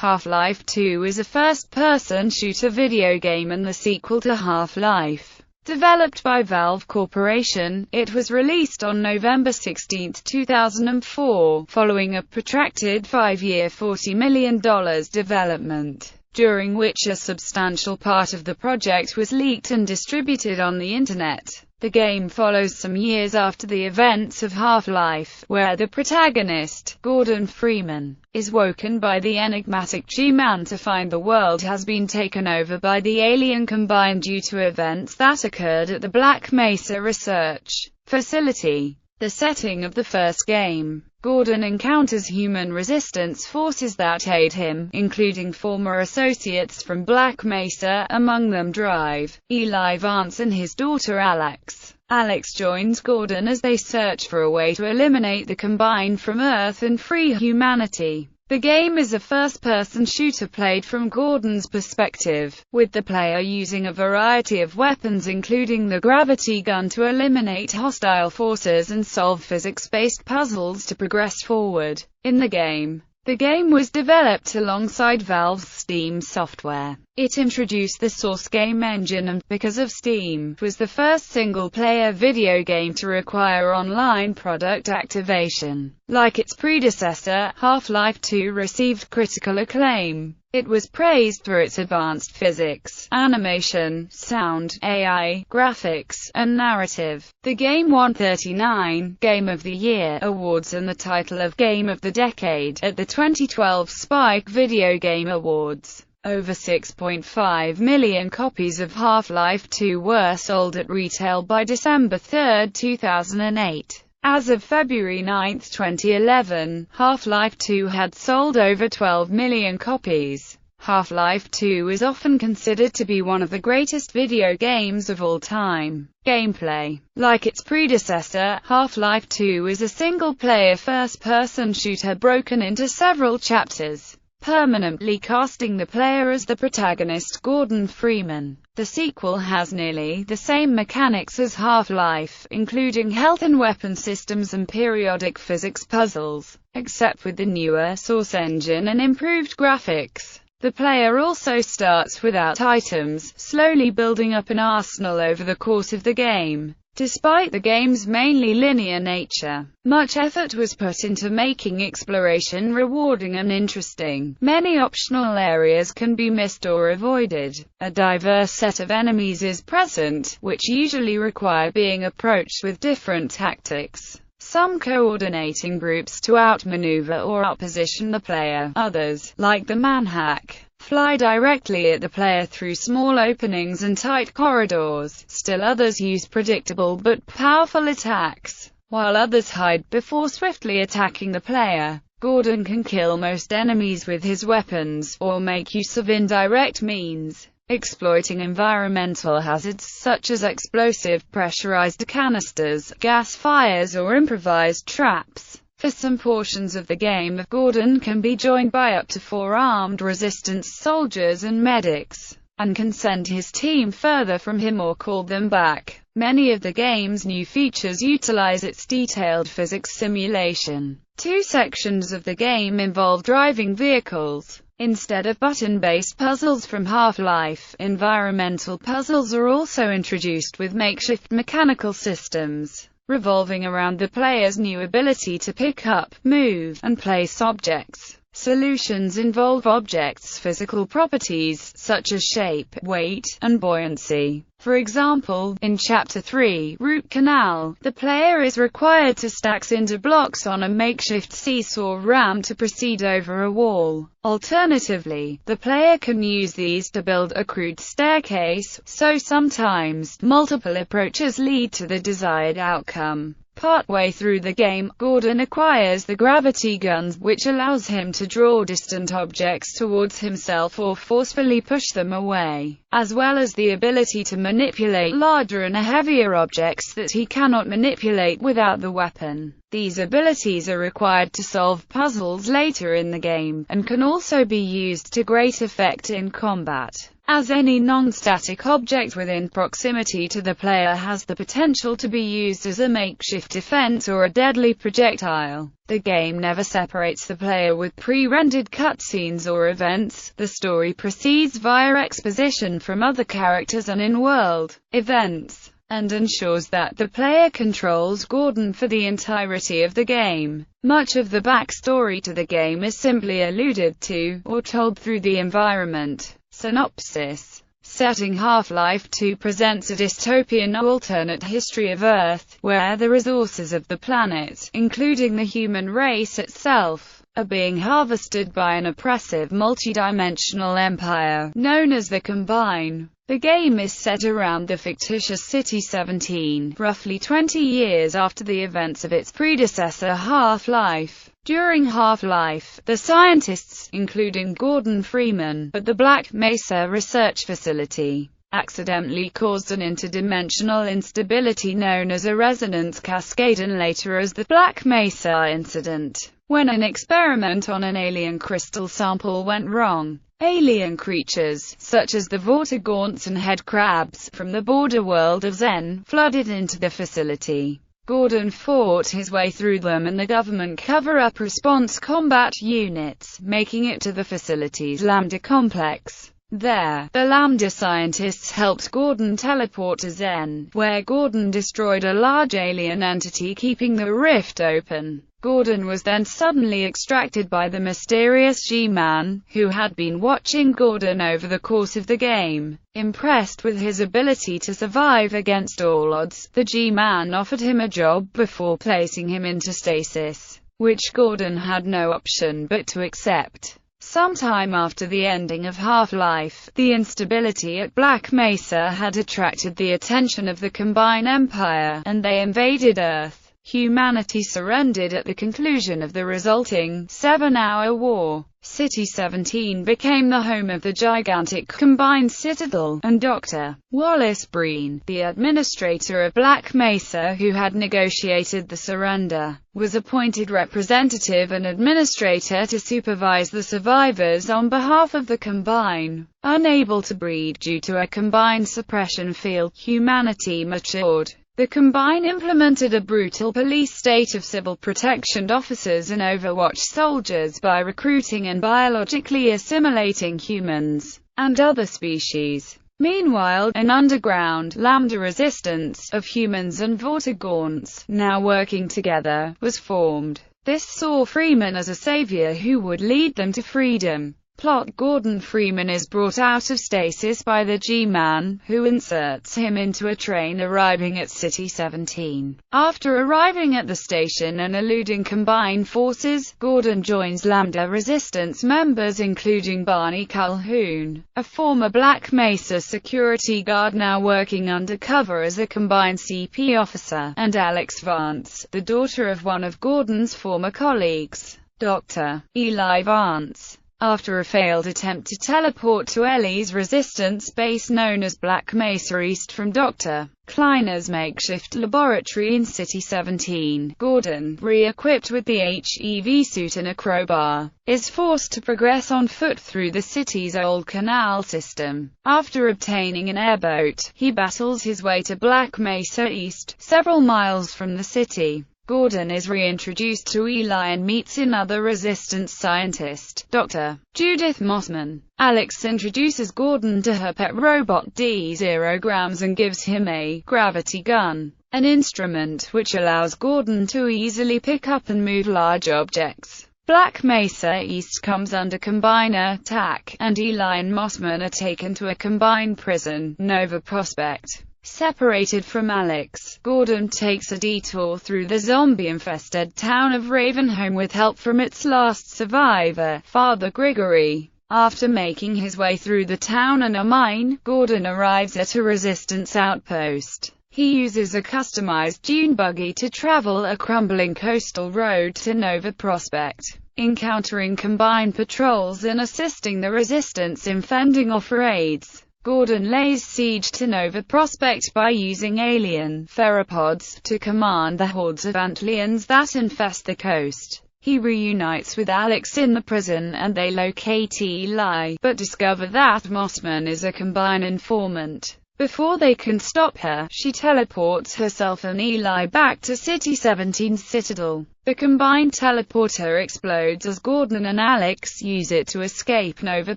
Half-Life 2 is a first-person shooter video game and the sequel to Half-Life. Developed by Valve Corporation, it was released on November 16, 2004, following a protracted 5-year $40 million development, during which a substantial part of the project was leaked and distributed on the Internet. The game follows some years after the events of Half-Life, where the protagonist, Gordon Freeman, is woken by the enigmatic G-Man to find the world has been taken over by the alien combine due to events that occurred at the Black Mesa research facility. The setting of the first game, Gordon encounters human resistance forces that aid him, including former associates from Black Mesa, among them Drive, Eli Vance and his daughter Alex. Alex joins Gordon as they search for a way to eliminate the Combine from Earth and free humanity. The game is a first-person shooter played from Gordon's perspective, with the player using a variety of weapons including the gravity gun to eliminate hostile forces and solve physics-based puzzles to progress forward in the game. The game was developed alongside Valve's Steam software. It introduced the Source game engine and, because of Steam, was the first single-player video game to require online product activation. Like its predecessor, Half-Life 2 received critical acclaim. It was praised for its advanced physics, animation, sound, AI, graphics, and narrative. The game won 39 Game of the Year awards and the title of Game of the Decade at the 2012 Spike Video Game Awards. Over 6.5 million copies of Half-Life 2 were sold at retail by December 3, 2008. As of February 9, 2011, Half-Life 2 had sold over 12 million copies. Half-Life 2 is often considered to be one of the greatest video games of all time. Gameplay. Like its predecessor, Half-Life 2 is a single-player first-person shooter broken into several chapters, permanently casting the player as the protagonist Gordon Freeman. The sequel has nearly the same mechanics as Half-Life, including health and weapon systems and periodic physics puzzles, except with the newer Source engine and improved graphics. The player also starts without items, slowly building up an arsenal over the course of the game. Despite the game's mainly linear nature, much effort was put into making exploration rewarding and interesting. Many optional areas can be missed or avoided. A diverse set of enemies is present, which usually require being approached with different tactics. Some coordinating groups to outmaneuver or outposition the player. Others, like the Manhack, fly directly at the player through small openings and tight corridors. Still others use predictable but powerful attacks, while others hide before swiftly attacking the player. Gordon can kill most enemies with his weapons, or make use of indirect means, exploiting environmental hazards such as explosive pressurized canisters, gas fires or improvised traps. For some portions of the game, Gordon can be joined by up to 4 armed resistance soldiers and medics, and can send his team further from him or call them back. Many of the game's new features utilize its detailed physics simulation. 2 sections of the game involve driving vehicles. Instead of button-based puzzles from Half-Life, environmental puzzles are also introduced with makeshift mechanical systems, revolving around the player's new ability to pick up, move, and place objects. Solutions involve objects' physical properties, such as shape, weight, and buoyancy. For example, in Chapter 3, Root Canal, the player is required to stack cinder blocks on a makeshift seesaw ramp to proceed over a wall. Alternatively, the player can use these to build a crude staircase, so sometimes, multiple approaches lead to the desired outcome. Partway through the game, Gordon acquires the gravity guns, which allows him to draw distant objects towards himself or forcefully push them away, as well as the ability to manipulate larger and heavier objects that he cannot manipulate without the weapon. These abilities are required to solve puzzles later in the game, and can also be used to great effect in combat. as any non-static object within proximity to the player has the potential to be used as a makeshift defense or a deadly projectile. The game never separates the player with pre-rendered cutscenes or events. The story proceeds via exposition from other characters and in-world events, and ensures that the player controls Gordon for the entirety of the game. Much of the backstory to the game is simply alluded to, or told through the environment. Synopsis. Setting Half-Life 2 presents a dystopian alternate history of Earth, where the resources of the planet, including the human race itself, are being harvested by an oppressive multidimensional empire, known as the Combine. The game is set around the fictitious City 17, roughly 20 years after the events of its predecessor Half-Life. During Half-Life, the scientists, including Gordon Freeman, at the Black Mesa research facility, accidentally caused an interdimensional instability known as a resonance cascade and later as the Black Mesa incident, when an experiment on an alien crystal sample went wrong. Alien creatures, such as the Vortigaunts and head crabs, from the border world of Xen, flooded into the facility. Gordon fought his way through them and the government cover-up response combat units, making it to the facility's Lambda complex. There, the Lambda scientists helped Gordon teleport to Xen, where Gordon destroyed a large alien entity keeping the rift open. Gordon was then suddenly extracted by the mysterious G-Man, who had been watching Gordon over the course of the game. Impressed with his ability to survive against all odds, the G-Man offered him a job before placing him into stasis, which Gordon had no option but to accept. Sometime after the ending of Half-Life, the instability at Black Mesa had attracted the attention of the Combine Empire, and they invaded Earth. Humanity surrendered at the conclusion of the resulting 7-hour war. City 17 became the home of the gigantic Combined Citadel, and Dr. Wallace Breen, the administrator of Black Mesa who had negotiated the surrender, was appointed representative and administrator to supervise the survivors on behalf of the Combine. Unable to breed due to a Combine suppression field, humanity matured. The Combine implemented a brutal police state of civil protection officers and Overwatch soldiers by recruiting and biologically assimilating humans and other species. Meanwhile, an underground Lambda resistance of humans and Vortigaunts, now working together, was formed. This saw Freeman as a savior who would lead them to freedom. Plot: Gordon Freeman is brought out of stasis by the G-Man, who inserts him into a train arriving at City 17. After arriving at the station and eluding Combined forces, Gordon joins Lambda Resistance members including Barney Calhoun, a former Black Mesa security guard now working undercover as a Combined CP officer, and Alex Vance, the daughter of one of Gordon's former colleagues, Dr. Eli Vance. After a failed attempt to teleport to Ellie's resistance base known as Black Mesa East from Dr. Kleiner's makeshift laboratory in City 17, Gordon, re-equipped with the HEV suit and a crowbar, is forced to progress on foot through the city's old canal system. After obtaining an airboat, he battles his way to Black Mesa East, several miles from the city. Gordon is reintroduced to Eli and meets another resistance scientist, Dr. Judith Mossman. Alex introduces Gordon to her pet robot D-0 and gives him a gravity gun, an instrument which allows Gordon to easily pick up and move large objects. Black Mesa East comes under Combine attack, and Eli and Mossman are taken to a Combine prison, Nova Prospekt. Separated from Alex, Gordon takes a detour through the zombie-infested town of Ravenholm with help from its last survivor, Father Grigory. After making his way through the town and a mine, Gordon arrives at a resistance outpost. He uses a customized dune buggy to travel a crumbling coastal road to Nova Prospekt, encountering Combined patrols and assisting the resistance in fending off raids. Gordon lays siege to Nova Prospekt by using alien theropods to command the hordes of antlions that infest the coast. He reunites with Alex in the prison and they locate Eli, but discover that Mossman is a Combine informant. Before they can stop her, she teleports herself and Eli back to City-17's Citadel. The Combine teleporter explodes as Gordon and Alex use it to escape Nova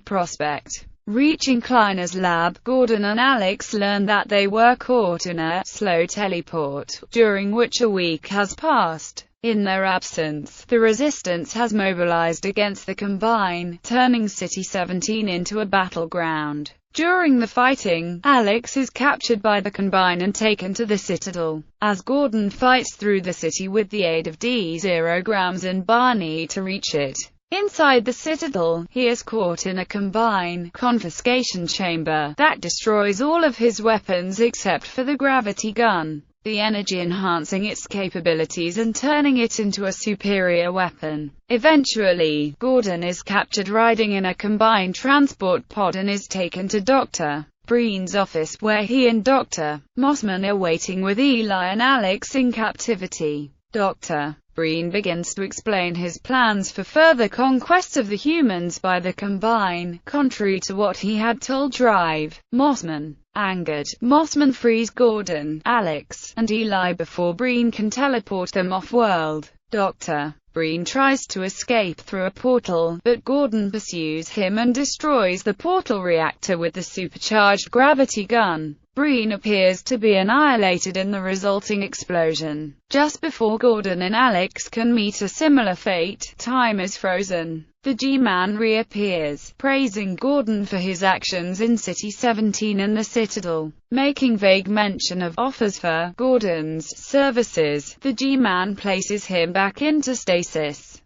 Prospekt. Reaching Kleiner's lab, Gordon and Alex learn that they were caught in a slow teleport, during which a week has passed. In their absence, the Resistance has mobilized against the Combine, turning City-17 into a battleground. During the fighting, Alex is captured by the Combine and taken to the Citadel. As Gordon fights through the city with the aid of D-0 Grams and Barney to reach it. Inside the Citadel, he is caught in a Combine confiscation chamber that destroys all of his weapons except for the gravity gun, the energy enhancing its capabilities and turning it into a superior weapon. Eventually, Gordon is captured riding in a Combine transport pod and is taken to Dr. Breen's office, where he and Dr. Mossman are waiting with Eli and Alex in captivity. Dr. Breen begins to explain his plans for further conquest of the humans by the Combine, contrary to what he had told Drive. Mossman. Angered, Mossman frees Gordon, Alex, and Eli before Breen can teleport them off-world. Dr. Breen tries to escape through a portal, but Gordon pursues him and destroys the portal reactor with the supercharged gravity gun. Breen appears to be annihilated in the resulting explosion. Just before Gordon and Alex can meet a similar fate, time is frozen. The G-Man reappears, praising Gordon for his actions in City-17 and the Citadel, making vague mention of offers for Gordon's services. The G-Man places him back into stasis.